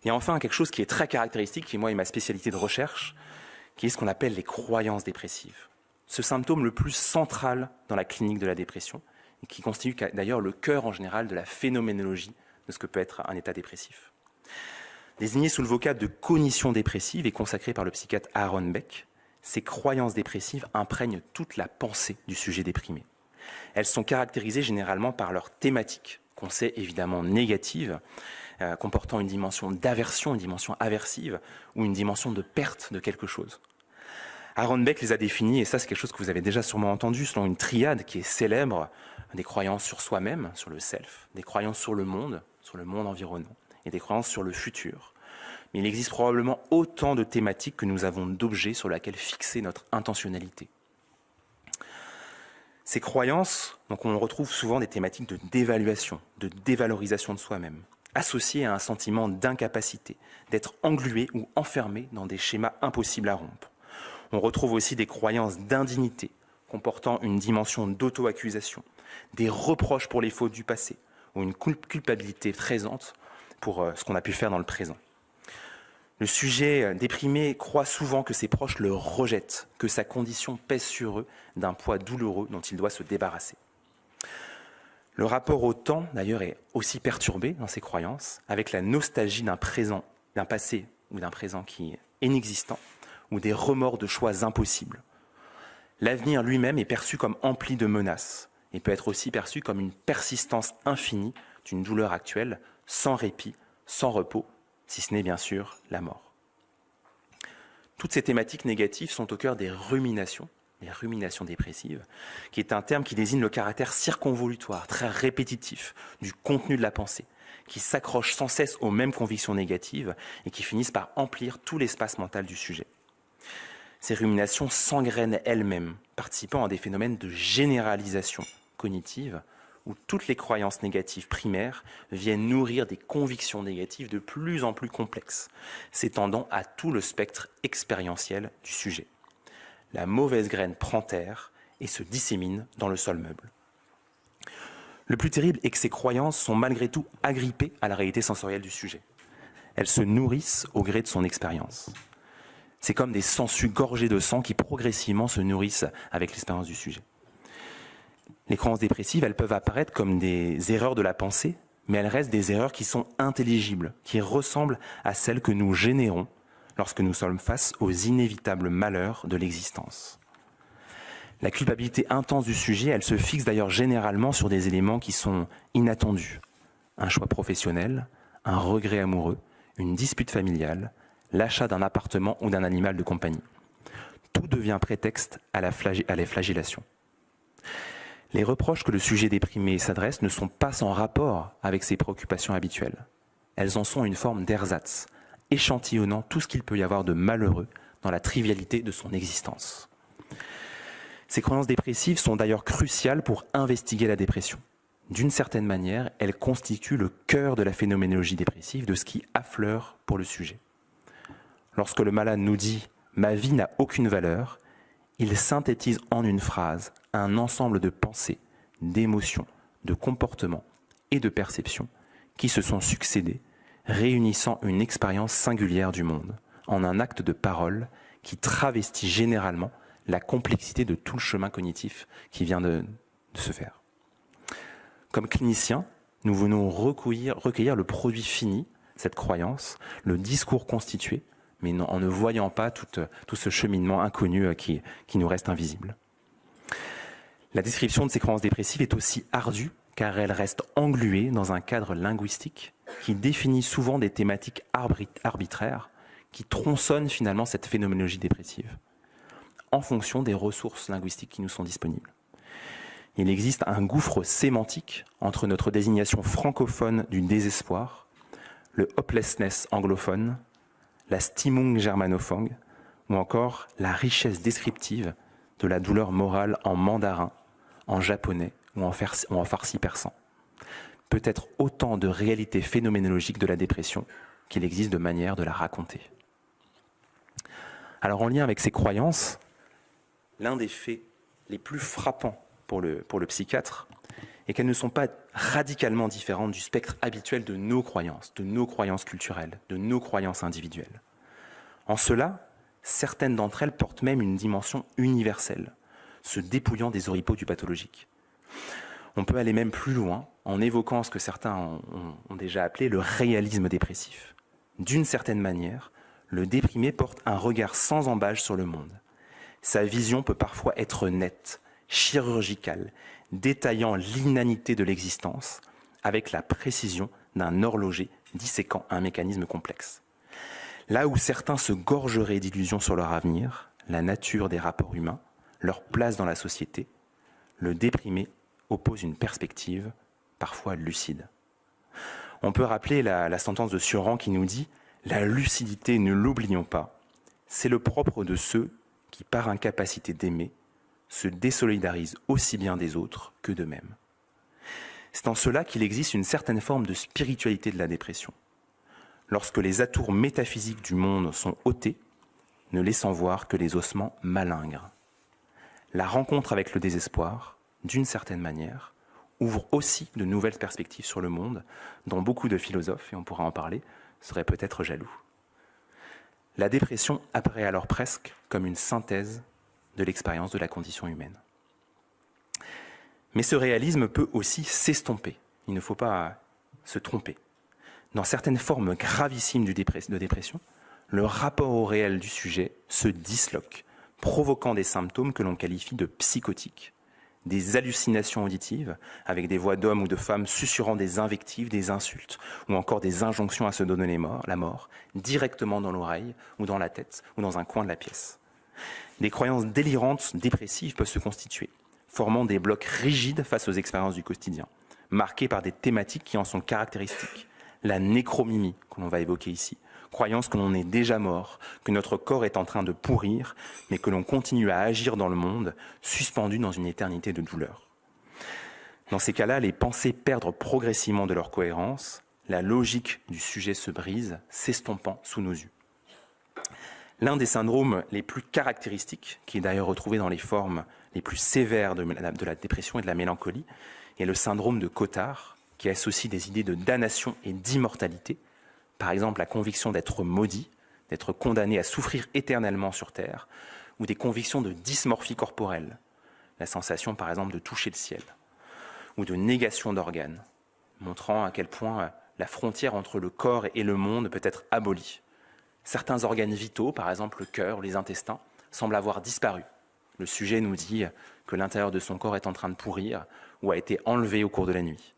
Et enfin, quelque chose qui est très caractéristique, qui moi est ma spécialité de recherche, qui est ce qu'on appelle les croyances dépressives. Ce symptôme le plus central dans la clinique de la dépression, et qui constitue d'ailleurs le cœur en général de la phénoménologie de ce que peut être un état dépressif. Désigné sous le vocable de cognition dépressive et consacré par le psychiatre Aaron Beck, ces croyances dépressives imprègnent toute la pensée du sujet déprimé. Elles sont caractérisées généralement par leur thématique, qu'on sait évidemment négative, comportant une dimension d'aversion, une dimension aversive ou une dimension de perte de quelque chose. Aaron Beck les a définies, et ça c'est quelque chose que vous avez déjà sûrement entendu, selon une triade qui est célèbre, des croyances sur soi-même, sur le self, des croyances sur le monde environnant, et des croyances sur le futur. Mais il existe probablement autant de thématiques que nous avons d'objets sur lesquels fixer notre intentionnalité. Ces croyances, donc on retrouve souvent des thématiques de dévaluation, de dévalorisation de soi-même, associées à un sentiment d'incapacité, d'être englué ou enfermé dans des schémas impossibles à rompre. On retrouve aussi des croyances d'indignité, comportant une dimension d'auto-accusation, des reproches pour les fautes du passé, ou une culpabilité présente pour ce qu'on a pu faire dans le présent. Le sujet déprimé croit souvent que ses proches le rejettent, que sa condition pèse sur eux d'un poids douloureux dont il doit se débarrasser. Le rapport au temps, d'ailleurs, est aussi perturbé dans ses croyances, avec la nostalgie d'un présent, d'un passé ou d'un présent qui est inexistant, ou des remords de choix impossibles. L'avenir lui-même est perçu comme empli de menaces, et peut être aussi perçu comme une persistance infinie d'une douleur actuelle, sans répit, sans repos, si ce n'est bien sûr la mort. Toutes ces thématiques négatives sont au cœur des ruminations dépressives, qui est un terme qui désigne le caractère circonvolutoire, très répétitif du contenu de la pensée, qui s'accroche sans cesse aux mêmes convictions négatives et qui finissent par emplir tout l'espace mental du sujet. Ces ruminations s'engrainent elles-mêmes, participant à des phénomènes de généralisation cognitive, où toutes les croyances négatives primaires viennent nourrir des convictions négatives de plus en plus complexes, s'étendant à tout le spectre expérientiel du sujet. La mauvaise graine prend terre et se dissémine dans le sol meuble. Le plus terrible est que ces croyances sont malgré tout agrippées à la réalité sensorielle du sujet. Elles se nourrissent au gré de son expérience. C'est comme des sangsues gorgées de sang qui progressivement se nourrissent avec l'expérience du sujet. Les croyances dépressives, elles peuvent apparaître comme des erreurs de la pensée, mais elles restent des erreurs qui sont intelligibles, qui ressemblent à celles que nous générons lorsque nous sommes face aux inévitables malheurs de l'existence. La culpabilité intense du sujet, elle se fixe d'ailleurs généralement sur des éléments qui sont inattendus. Un choix professionnel, un regret amoureux, une dispute familiale, l'achat d'un appartement ou d'un animal de compagnie. Tout devient prétexte à la flagellation. Les reproches que le sujet déprimé s'adresse ne sont pas sans rapport avec ses préoccupations habituelles. Elles en sont une forme d'ersatz, échantillonnant tout ce qu'il peut y avoir de malheureux dans la trivialité de son existence. Ces croyances dépressives sont d'ailleurs cruciales pour investiguer la dépression. D'une certaine manière, elles constituent le cœur de la phénoménologie dépressive, de ce qui affleure pour le sujet. Lorsque le malade nous dit « ma vie n'a aucune valeur », il synthétise en une phrase un ensemble de pensées, d'émotions, de comportements et de perceptions qui se sont succédés, réunissant une expérience singulière du monde en un acte de parole qui travestit généralement la complexité de tout le chemin cognitif qui vient de se faire. Comme cliniciens, nous venons recueillir le produit fini, cette croyance, le discours constitué, mais en ne voyant pas tout ce cheminement inconnu qui nous reste invisible. La description de ces croyances dépressives est aussi ardue car elle reste engluée dans un cadre linguistique qui définit souvent des thématiques arbitraires qui tronçonnent finalement cette phénoménologie dépressive en fonction des ressources linguistiques qui nous sont disponibles. Il existe un gouffre sémantique entre notre désignation francophone du désespoir, le hopelessness anglophone, la Stimmung germanophone, ou encore la richesse descriptive de la douleur morale en mandarin, en japonais ou en farsi persan. Peut-être autant de réalités phénoménologiques de la dépression qu'il existe de manières de la raconter. Alors en lien avec ces croyances, l'un des faits les plus frappants pour le psychiatre et qu'elles ne sont pas radicalement différentes du spectre habituel de nos croyances culturelles, de nos croyances individuelles. En cela, certaines d'entre elles portent même une dimension universelle, se dépouillant des oripeaux du pathologique. On peut aller même plus loin en évoquant ce que certains ont déjà appelé le réalisme dépressif. D'une certaine manière, le déprimé porte un regard sans embâche sur le monde. Sa vision peut parfois être nette, chirurgicale, détaillant l'inanité de l'existence avec la précision d'un horloger disséquant un mécanisme complexe. Là où certains se gorgeraient d'illusions sur leur avenir, la nature des rapports humains, leur place dans la société, le déprimé oppose une perspective parfois lucide. On peut rappeler la sentence de Sioran qui nous dit « La lucidité, ne l'oublions pas, c'est le propre de ceux qui, par incapacité d'aimer, se désolidarisent aussi bien des autres que d'eux-mêmes. » C'est en cela qu'il existe une certaine forme de spiritualité de la dépression. Lorsque les atours métaphysiques du monde sont ôtés, ne laissant voir que les ossements malingres. La rencontre avec le désespoir, d'une certaine manière, ouvre aussi de nouvelles perspectives sur le monde, dont beaucoup de philosophes, et on pourra en parler, seraient peut-être jaloux. La dépression apparaît alors presque comme une synthèse de l'expérience de la condition humaine. Mais ce réalisme peut aussi s'estomper. Il ne faut pas se tromper. Dans certaines formes gravissimes de dépression, le rapport au réel du sujet se disloque, provoquant des symptômes que l'on qualifie de psychotiques. Des hallucinations auditives, avec des voix d'hommes ou de femmes susurrant des invectives, des insultes, ou encore des injonctions à se donner la mort, directement dans l'oreille, ou dans la tête, ou dans un coin de la pièce. Des croyances délirantes, dépressives peuvent se constituer, formant des blocs rigides face aux expériences du quotidien, marqués par des thématiques qui en sont caractéristiques. La nécromimie, que l'on va évoquer ici, croyance que l'on est déjà mort, que notre corps est en train de pourrir, mais que l'on continue à agir dans le monde, suspendu dans une éternité de douleur. Dans ces cas-là, les pensées perdent progressivement de leur cohérence, la logique du sujet se brise, s'estompant sous nos yeux. L'un des syndromes les plus caractéristiques, qui est d'ailleurs retrouvé dans les formes les plus sévères de la dépression et de la mélancolie, est le syndrome de Cotard, qui associe des idées de damnation et d'immortalité, par exemple la conviction d'être maudit, d'être condamné à souffrir éternellement sur Terre, ou des convictions de dysmorphie corporelle, la sensation par exemple de toucher le ciel, ou de négation d'organes, montrant à quel point la frontière entre le corps et le monde peut être abolie. Certains organes vitaux, par exemple le cœur ou les intestins, semblent avoir disparu. Le sujet nous dit que l'intérieur de son corps est en train de pourrir ou a été enlevé au cours de la nuit.